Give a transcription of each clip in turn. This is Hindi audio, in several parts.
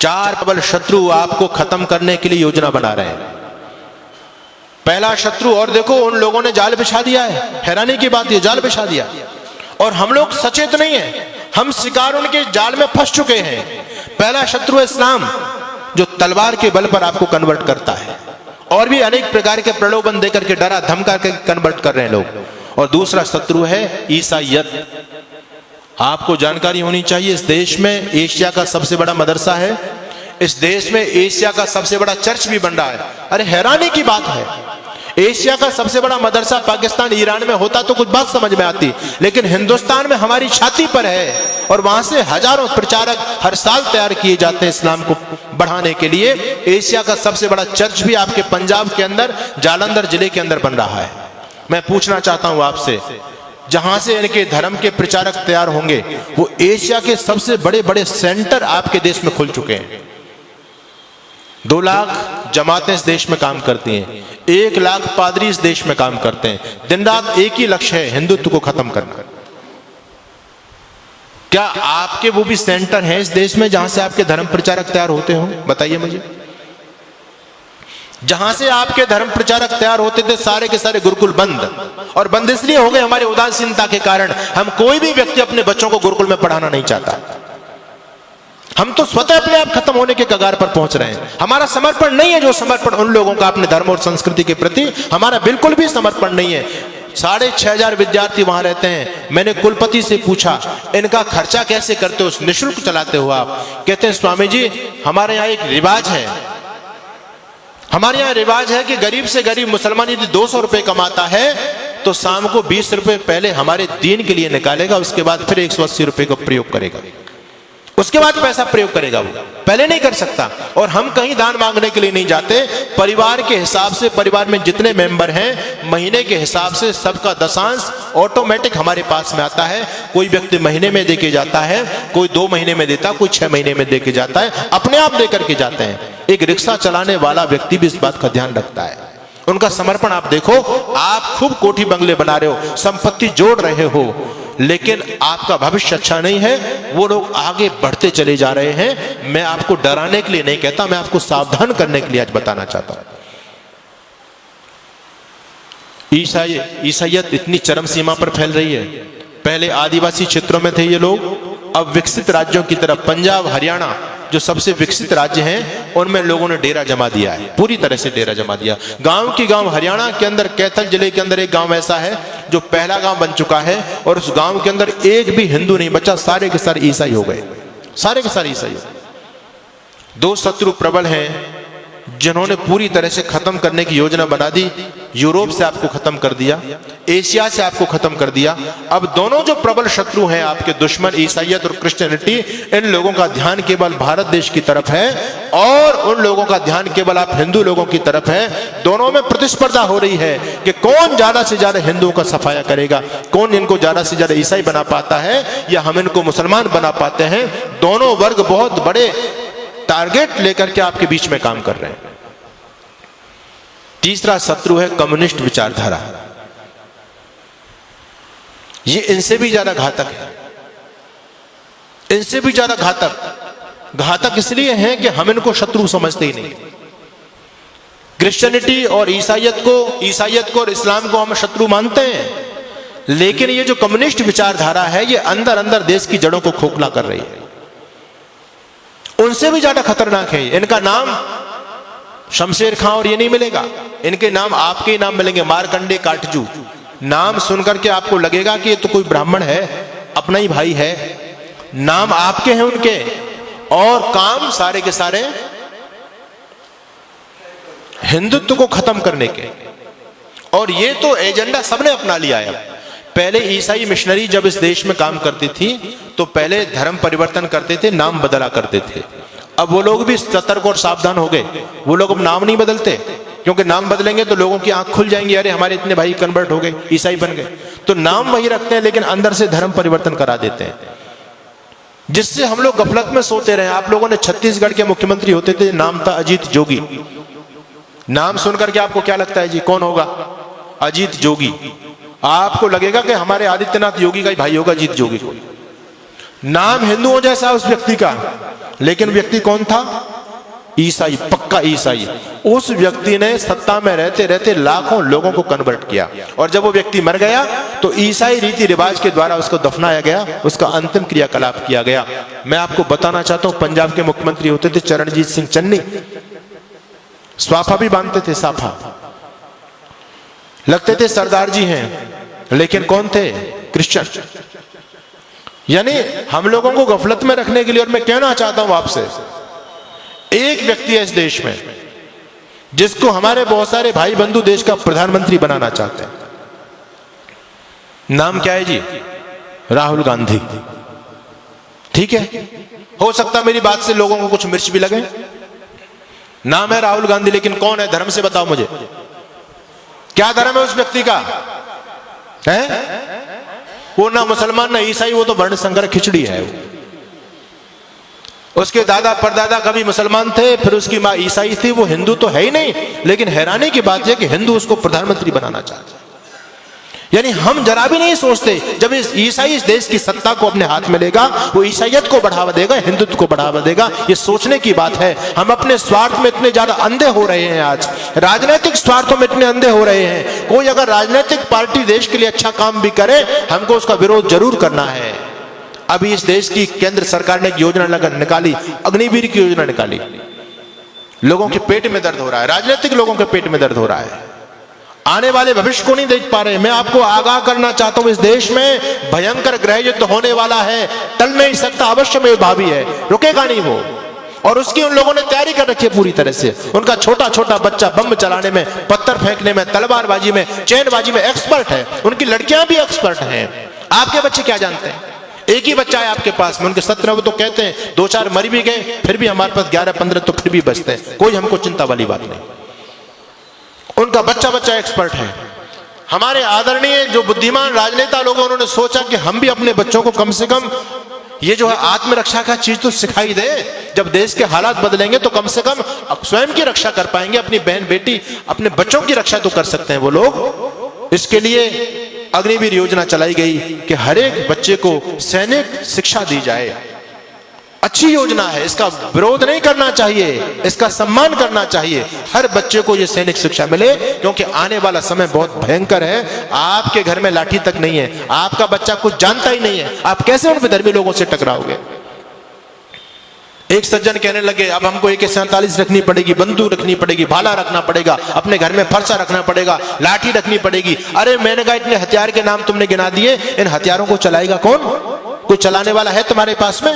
चार प्रबल शत्रु आपको खत्म करने के लिए योजना बना रहे हैं। पहला शत्रु, और देखो उन लोगों ने जाल बिछा दिया है, हैरानी की बात ये, जाल बिछा दिया और हम लोग सचेत नहीं है, हम शिकार उनके जाल में फंस चुके हैं। पहला शत्रु है इस्लाम, जो तलवार के बल पर आपको कन्वर्ट करता है, और भी अनेक प्रकार के प्रलोभन देकर के डरा धमका के कन्वर्ट कर रहे हैं लोग। और दूसरा शत्रु है ईसाईयत। आपको जानकारी होनी चाहिए, इस देश में एशिया का सबसे बड़ा मदरसा है, इस देश में एशिया का सबसे बड़ा चर्च भी बन रहा है। अरे हैरानी की बात है, एशिया का सबसे बड़ा मदरसा पाकिस्तान ईरान में होता तो कुछ बात समझ में आती, लेकिन हिंदुस्तान में हमारी छाती पर है, और वहां से हजारों प्रचारक हर साल तैयार किए जाते हैं इस्लाम को बढ़ाने के लिए। एशिया का सबसे बड़ा चर्च भी आपके पंजाब के अंदर जालंधर जिले के अंदर बन रहा है। मैं पूछना चाहता हूं आपसे, जहां से इनके धर्म के प्रचारक तैयार होंगे, वो एशिया के सबसे बड़े बड़े सेंटर आपके देश में खुल चुके हैं। 2 लाख जमातें इस देश में काम करती हैं, 1 लाख पादरी इस देश में काम करते हैं। दिन रात एक ही लक्ष्य है, हिंदुत्व को खत्म करना। क्या आपके वो भी सेंटर हैं इस देश में जहां से आपके धर्म प्रचारक तैयार होते हो? बताइए मुझे। जहां से आपके धर्म प्रचारक तैयार होते थे, सारे के सारे गुरुकुल बंद, और बंद इसलिए हो गए हमारे उदासीनता के कारण। हम कोई भी व्यक्ति अपने बच्चों को गुरुकुल में पढ़ाना नहीं चाहता। हम तो स्वतः अपने आप खत्म होने के कगार पर पहुंच रहे हैं। हमारा समर्पण नहीं है जो समर्पण उन लोगों का अपने धर्म और संस्कृति के प्रति, हमारा बिल्कुल भी समर्पण नहीं है। 6500 विद्यार्थी वहां रहते हैं। मैंने कुलपति से पूछा, इनका खर्चा कैसे करते हो, निःशुल्क चलाते हो आप? कहते हैं स्वामी जी, हमारे यहाँ एक रिवाज है, हमारे यहाँ रिवाज है कि गरीब से गरीब मुसलमान यदि 200 रुपए कमाता है तो शाम को 20 रुपए पहले हमारे दीन के लिए निकालेगा, उसके बाद फिर 180 रुपए का प्रयोग करेगा, उसके बाद पैसा प्रयोग करेगा, वो पहले नहीं कर सकता। और हम कहीं दान मांगने के लिए नहीं जाते, परिवार के हिसाब से, परिवार में जितने मेंबर हैं महीने के हिसाब से सबका दशांश ऑटोमेटिक हमारे पास में आता है। कोई व्यक्ति महीने में देके जाता है, कोई 2 महीने में देता, कोई 6 महीने में देके जाता है, अपने आप देकर के जाते हैं। एक रिक्शा चलाने वाला व्यक्ति भी इस बात का ध्यान रखता है। उनका समर्पण आप देखो। आप खूब कोठी बंगले बना रहे हो, संपत्ति जोड़ रहे हो, लेकिन आपका भविष्य अच्छा नहीं है। वो लोग आगे बढ़ते चले जा रहे हैं। मैं आपको डराने के लिए नहीं कहता, मैं आपको सावधान करने के लिए आज बताना चाहता हूं। ईसाईयत इतनी चरम सीमा पर फैल रही है। पहले आदिवासी क्षेत्रों में थे ये लोग, अब विकसित राज्यों की तरफ, पंजाब हरियाणा जो सबसे विकसित राज्य हैं, उनमें लोगों ने डेरा जमा दिया है, पूरी तरह से डेरा जमा दिया। गांव की गांव हरियाणा के अंदर, कैथल जिले के अंदर एक गांव ऐसा है जो पहला गांव बन चुका है, और उस गांव के अंदर एक भी हिंदू नहीं बचा, सारे के सारे ईसाई हो गए, सारे के सारे ईसाई। 2 शत्रु प्रबल हैं जिन्होंने पूरी तरह से खत्म करने की योजना बना दी। यूरोप से आपको खत्म कर दिया, एशिया से आपको खत्म कर दिया। अब दोनों जो प्रबल शत्रु हैं आपके दुश्मन, ईसाईयत और क्रिश्चियनिटी, इन लोगों का ध्यान केवल भारत देश की तरफ है, और उन लोगों का ध्यान केवल आप हिंदू लोगों की तरफ है। दोनों में प्रतिस्पर्धा हो रही है कि कौन ज्यादा से ज्यादा हिंदुओं का सफाया करेगा, कौन इनको ज्यादा से ज्यादा ईसाई बना पाता है, या हम इनको मुसलमान बना पाते हैं। दोनों वर्ग बहुत बड़े टारगेट लेकर के आपके बीच में काम कर रहे हैं। तीसरा शत्रु है कम्युनिस्ट विचारधारा। ये इनसे भी ज्यादा घातक है, इनसे भी ज्यादा घातक इसलिए है कि हम इनको शत्रु समझते ही नहीं। क्रिश्चियनिटी और ईसाईयत को और इस्लाम को हम शत्रु मानते हैं, लेकिन ये जो कम्युनिस्ट विचारधारा है, ये अंदर अंदर देश की जड़ों को खोखला कर रही है। उनसे भी ज्यादा खतरनाक है। इनका नाम शमशेर खां और ये नहीं मिलेगा, इनके नाम आपके ही नाम मिलेंगे, मारकंडे काटजू। नाम सुनकर के आपको लगेगा कि ये तो कोई ब्राह्मण है, अपना ही भाई है। नाम आपके हैं उनके, और काम सारे के सारे हिंदुत्व को खत्म करने के। और ये तो एजेंडा सबने अपना लिया है। पहले ईसाई मिशनरी जब इस देश में काम करती थी तो पहले धर्म परिवर्तन करते थे, नाम बदला करते थे। अब वो लोग भी सतर्क और सावधान हो गए। वो लोग अब नाम नहीं बदलते, क्योंकि नाम बदलेंगे तो लोगों की आंख खुल जाएंगी, अरे हमारे इतने भाई कन्वर्ट हो गए, ईसाई बन गए। तो नाम वही रखते हैं, लेकिन अंदर से धर्म परिवर्तन करा देते हैं, जिससे हम लोग गफलत में सोते रहे। आप लोगों ने छत्तीसगढ़ के मुख्यमंत्री होते थे, नाम था अजीत जोगी। नाम सुनकर के आपको क्या लगता है जी, कौन होगा? अजीत जोगी। आपको लगेगा कि हमारे आदित्यनाथ योगी का ही भाई होगा अजीत जोगी को। नाम हिंदुओं जैसा उस व्यक्ति का, लेकिन व्यक्ति कौन था? ईसाई, पक्का ईसाई। उस व्यक्ति ने सत्ता में रहते रहते लाखों लोगों को कन्वर्ट किया, और जब वो व्यक्ति मर गया तो ईसाई रीति रिवाज के द्वारा उसको दफनाया गया, उसका अंतिम क्रियाकलाप किया गया। मैं आपको बताना चाहता हूं, पंजाब के मुख्यमंत्री होते थे चरणजीत सिंह चन्नी, स्वाफा भी बांधते थे, साफा लगते थे, सरदार जी हैं, लेकिन कौन थे? क्रिश्चियन। यानी हम लोगों को गफलत में रखने के लिए, और मैं कहना चाहता हूं आपसे, एक व्यक्ति है इस देश में जिसको हमारे बहुत सारे भाई बंधु देश का प्रधानमंत्री बनाना चाहते हैं। नाम क्या है जी? राहुल गांधी। ठीक है, हो सकता मेरी बात से लोगों को कुछ मिर्च भी लगे। नाम है राहुल गांधी, लेकिन कौन है? धर्म से बताओ मुझे, क्या धर्म है उस व्यक्ति का? है वो ना मुसलमान ना ईसाई, वो तो वर्ण संकर खिचड़ी है। उसके दादा परदादा कभी मुसलमान थे, फिर उसकी मां ईसाई थी, वो हिंदू तो है ही नहीं। लेकिन हैरानी की बात यह कि हिंदू उसको प्रधानमंत्री बनाना चाहते हैं। यानी हम जरा भी नहीं सोचते, जब इस ईसाई इस देश की सत्ता को अपने हाथ में लेगा, वो ईसाइयत को बढ़ावा देगा, हिंदुत्व को बढ़ावा देगा। ये सोचने की बात है। हम अपने स्वार्थ में इतने ज्यादा अंधे हो रहे हैं, आज राजनीतिक स्वार्थों में इतने अंधे हो रहे हैं। कोई अगर राजनीतिक पार्टी देश के लिए अच्छा काम भी करे, हमको उसका विरोध जरूर करना है। अभी इस देश की केंद्र सरकार ने एक योजना निकाली, अग्निवीर की योजना निकाली। लोगों के पेट में दर्द हो रहा है, राजनीतिक लोगों के पेट में दर्द हो रहा है, आने वाले भविष्य को नहीं देख पा रहे। मैं आपको आगाह करना चाहता हूं, इस देश में भयंकर गृह युद्ध होने वाला है, टल नहीं सकता, अवश्य में भावी है, रुकेगा नहीं वो। और उसकी उन लोगों ने तैयारी कर रखी है पूरी तरह से। उनका छोटा छोटा बच्चा बम चलाने में, पत्थर फेंकने में, तलवारबाजी में, चैनबाजी में एक्सपर्ट है। उनकी लड़कियां भी एक्सपर्ट हैं। आपके बच्चे क्या जानते हैं? एक ही बच्चा है आपके पास में, उनके 17 वो तो कहते हैं 2-4 मर भी गए, फिर भी हमारे पास 11-15 तो फिर भी बचते हैं। कोई हमको चिंता वाली बात नहीं। उनका बच्चा बच्चा एक्सपर्ट है। हमारे आदरणीय जो बुद्धिमान राजनेता लोग, उन्होंने सोचा कि हम भी अपने बच्चों को कम से कम ये जो है आत्मरक्षा का चीज तो सिखाई दे। जब देश के हालात बदलेंगे तो कम से कम स्वयं की रक्षा कर पाएंगे, अपनी बहन बेटी अपने बच्चों की रक्षा तो कर सकते हैं वो लोग। इसके लिए अग्निवीर योजना चलाई गई कि हर एक बच्चे को सैनिक शिक्षा दी जाए। अच्छी योजना है, इसका विरोध नहीं करना चाहिए, इसका सम्मान करना चाहिए। हर बच्चे को ये सैनिक शिक्षा मिले, क्योंकि आने वाला समय बहुत भयंकर है। आपके घर में लाठी तक नहीं है, आपका बच्चा कुछ जानता ही नहीं है, आप कैसे उन विधर्मी लोगों से टकराओगे? एक सज्जन कहने लगे, अब हमको AK-47 रखनी पड़ेगी, बंदूक रखनी पड़ेगी, भाला रखना पड़ेगा, अपने घर में फरसा रखना पड़ेगा, लाठी रखनी पड़ेगी। अरे मैंने कहा, इतने हथियार के नाम तुमने गिना दिए, इन हथियारों को चलाएगा कौन? कोई चलाने वाला है तुम्हारे पास में?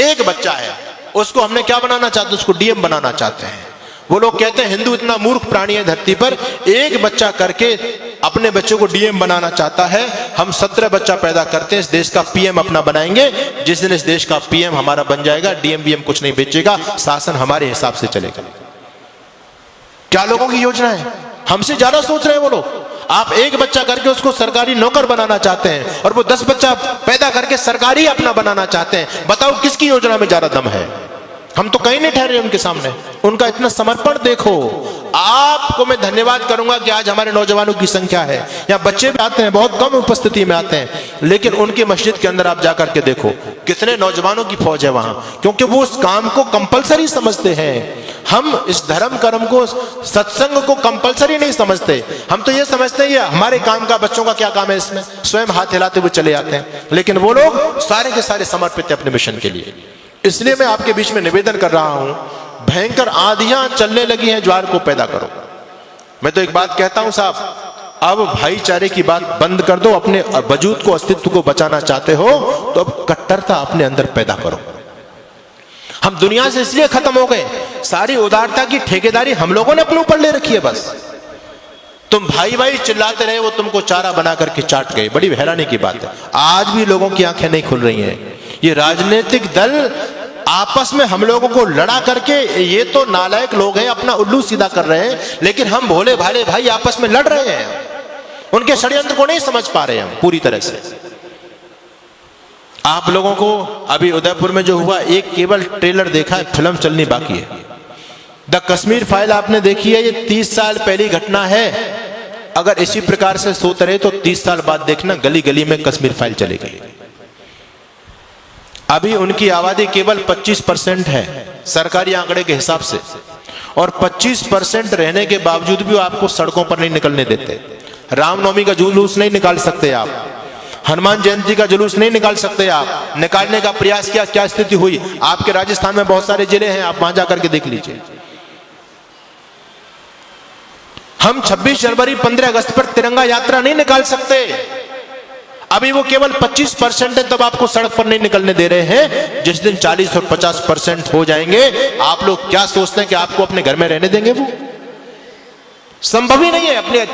एक बच्चा है, उसको हमने क्या बनाना चाहते? उसको DM बनाना चाहते हैं। वो लोग कहते हैं हिंदू इतना मूर्ख प्राणी है धरती पर, एक बच्चा करके अपने बच्चों को DM बनाना चाहता है। हम 17 बच्चा पैदा करते हैं, इस देश का PM अपना बनाएंगे। जिस दिन इस देश का PM हमारा बन जाएगा, DM कुछ नहीं बेचेगा, शासन हमारे हिसाब से चलेगा। क्या लोगों की योजना है? हमसे ज्यादा सोच रहे हैं वो लोग। आप एक बच्चा करके उसको सरकारी नौकर बनाना चाहते हैं, और वो 10 बच्चा पैदा करके सरकारी अपना बनाना चाहते हैं। बताओ किसकी योजना में ज्यादा दम है? हम तो कहीं नहीं ठहरे उनके सामने। उनका इतना समर्पण देखो। आपको मैं धन्यवाद करूंगा कि आज हमारे नौजवानों की संख्या है, यहाँ बच्चे भी आते हैं, बहुत कम उपस्थिति में आते हैं, लेकिन उनकी मस्जिद के अंदर आप जाकर के देखो कितने नौजवानों की फौज है वहां, क्योंकि वो उस काम को कंपलसरी समझते हैं। हम इस धर्म कर्म को, सत्संग को कंपलसरी नहीं समझते। हम तो ये समझते हैं ये हमारे काम का, बच्चों का क्या काम है इसमें, स्वयं हाथ हिलाते हुए चले आते हैं। लेकिन वो लोग सारे के सारे समर्पित है अपने मिशन के लिए। इसलिए मैं आपके बीच में निवेदन कर रहा हूं, भयंकर आंधियां चलने लगी हैं, ज्वार को पैदा करो। मैं तो एक बात कहता हूं साहब, अब भाईचारे की बात बंद कर दो। अपने वजूद को, अस्तित्व को बचाना चाहते हो तो अब कट्टरता अपने अंदर पैदा करो। हम दुनिया से इसलिए खत्म हो गए, सारी उदारता की ठेकेदारी हम लोगों ने अपने ऊपर ले रखी है। बस तुम भाई भाई चिल्लाते रहे, वो तुमको चारा बना करके चाट गए। बड़ी हैरानी की बात है, आज भी लोगों की आंखें नहीं खुल रही हैं। ये राजनीतिक दल आपस में हम लोगों को लड़ा करके, ये तो नालायक लोग हैं, अपना उल्लू सीधा कर रहे हैं, लेकिन हम भोले भाले भाई आपस में लड़ रहे हैं। उनके षड्यंत्र को नहीं समझ पा रहे हम पूरी तरह से। आप लोगों को अभी उदयपुर में जो हुआ, एक केवल ट्रेलर देखा है, फिल्म चलनी बाकी है। द कश्मीर फाइल आपने देखी है, ये 30 साल पहली घटना है। अगर इसी प्रकार से सोते रहे तो 30 साल बाद देखना गली गली में कश्मीर फाइल चली गई। अभी उनकी आबादी केवल 25% है सरकारी आंकड़े के हिसाब से, और 25% रहने के बावजूद भी वो आपको सड़कों पर नहीं निकलने देते। रामनवमी का जुलूस नहीं निकाल सकते आप, हनुमान जयंती का जुलूस नहीं निकाल सकते आप। निकालने का प्रयास किया, क्या स्थिति हुई? आपके राजस्थान में बहुत सारे जिले हैं, आप वहां जाकर के देख लीजिए। हम 26 जनवरी 15 अगस्त पर तिरंगा यात्रा नहीं निकाल सकते। अभी वो केवल 25% है, तब आपको सड़क पर नहीं निकलने दे रहे हैं। जिस दिन 40 और 50% हो जाएंगे, आप लोग क्या सोचते हैं कि आपको अपने घर में रहने देंगे? वो संभव ही नहीं है। अपने